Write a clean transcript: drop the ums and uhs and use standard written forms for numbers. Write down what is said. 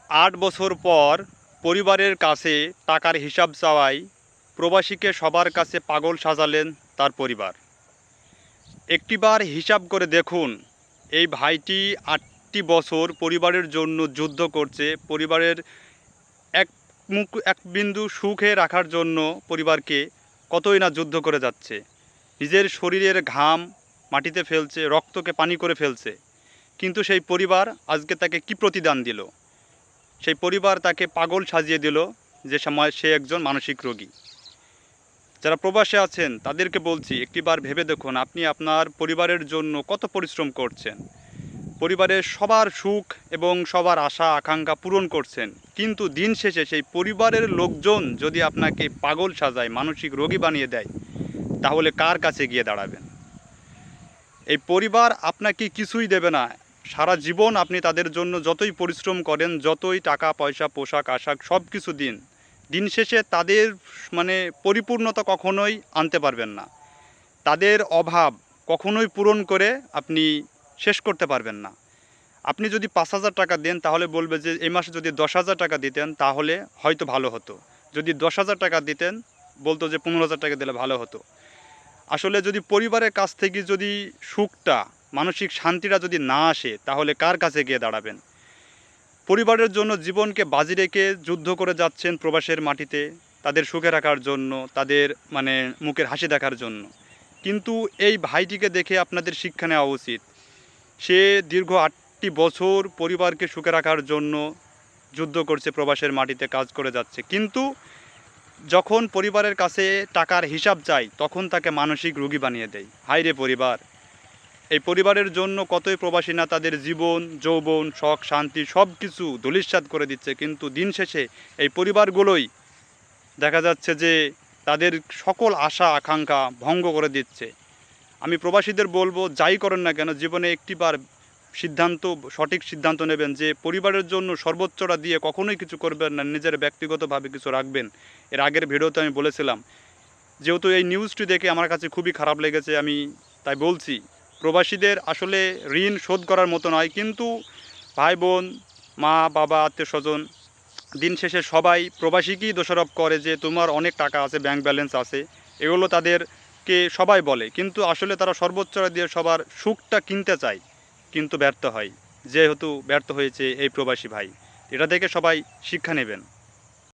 ৮ বছর পর পরিবারের কাছে টাকার হিসাব চাওয়ায় প্রবাসীকে সবার কাছে পাগল সাজালেন তার পরিবার। একটিবার হিসাব করে দেখুন, এই ভাইটি ৮টি বছর পরিবারের জন্য যুদ্ধ করছে। পরিবারের এক বিন্দু সুখে রাখার জন্য পরিবারকে কতই না যুদ্ধ করে যাচ্ছে। নিজের শরীরের ঘাম মাটিতে ফেলছে, রক্তকে পানি করে ফেলছে। কিন্তু সেই পরিবার আজকে তাকে কি প্রতিদান দিল? সেই পরিবার তাকে পাগল সাজিয়ে দিল যে সময় সে একজন মানসিক রোগী। যারা প্রবাসে আছেন তাদেরকে বলছি, একটিবার ভেবে দেখুন আপনি আপনার পরিবারের জন্য কত পরিশ্রম করছেন। পরিবারের সবার সুখ এবং সবার আশা আকাঙ্ক্ষা পূরণ করছেন, কিন্তু দিন শেষে সেই পরিবারের লোকজন যদি আপনাকে পাগল সাজায়, মানসিক রোগী বানিয়ে দেয়, তাহলে কার কাছে গিয়ে দাঁড়াবেন? এই পরিবার আপনাকে কিছুই দেবে না। সারা জীবন আপনি তাদের জন্য যতই পরিশ্রম করেন, যতই টাকা পয়সা পোশাক আশাক সব কিছু দিন, দিন শেষে তাদের পরিপূর্ণতা কখনোই আনতে পারবেন না। তাদের অভাব কখনোই পূরণ করে আপনি শেষ করতে পারবেন না। আপনি যদি ৫,০০০ টাকা দেন তাহলে বলবে যে এই মাসে যদি ১০,০০০ টাকা দিতেন তাহলে হয়তো ভালো হতো। যদি ১০,০০০ টাকা দিতেন বলতো যে ১৫,০০০ টাকা দিলে ভালো হতো। আসলে যদি পরিবারের কাছ থেকে যদি সুখটা, মানসিক শান্তিটা যদি না আসে, তাহলে কার কাছে গিয়ে দাঁড়াবেন? পরিবারের জন্য জীবনকে বাজি রেখে যুদ্ধ করে যাচ্ছেন প্রবাসের মাটিতে, তাদের সুখে রাখার জন্য, তাদের মুখের হাসি দেখার জন্য। কিন্তু এই ভাইটিকে দেখে আপনাদের শিক্ষা নেওয়া উচিত। সে দীর্ঘ ৮টি বছর পরিবারকে সুখে রাখার জন্য যুদ্ধ করছে, প্রবাসের মাটিতে কাজ করে যাচ্ছে। কিন্তু যখন পরিবারের কাছে টাকার হিসাব চাই, তখন তাকে মানসিক রোগী বানিয়ে দেয়। হায় রে পরিবার! এই পরিবারের জন্য কতই প্রবাসী না তাদের জীবন, যৌবন, শখ, শান্তি সব কিছু ধূলিসাৎ করে দিচ্ছে। কিন্তু দিন শেষে এই পরিবারগুলোই দেখা যাচ্ছে যে তাদের সকল আশা আকাঙ্ক্ষা ভঙ্গ করে দিচ্ছে। আমি প্রবাসীদের বলবো, যাই করেন না কেন জীবনে একটিবার সঠিক সিদ্ধান্ত নেবেন যে পরিবারের জন্য সর্বোচ্চটা দিয়ে কখনোই কিছু করবেন না, নিজের ব্যক্তিগতভাবে কিছু রাখবেন। এর আগের ভিডিওতে আমি বলেছিলাম। যেহেতু এই নিউজটি দেখে আমার কাছে খুবই খারাপ লেগেছে, আমি তাই বলছি প্রবাসীদের আসলে ঋণ শোধ করার মতো নয়। কিন্তু ভাই বোন, মা বাবা, আত্মীয় স্বজন, দিন শেষে সবাই প্রবাসীকেই দোষারোপ করে যে তোমার অনেক টাকা আছে, ব্যাংক ব্যালেন্স আছে, এগুলো তাদেরকে সবাই বলে। কিন্তু আসলে তারা সর্বোচ্চটা দিয়ে সবার সুখটা কিনতে চায়, কিন্তু ব্যর্থ হয়। যেহেতু ব্যর্থ হয়েছে এই প্রবাসী ভাই, এটা থেকে সবাই শিক্ষা নেবেন।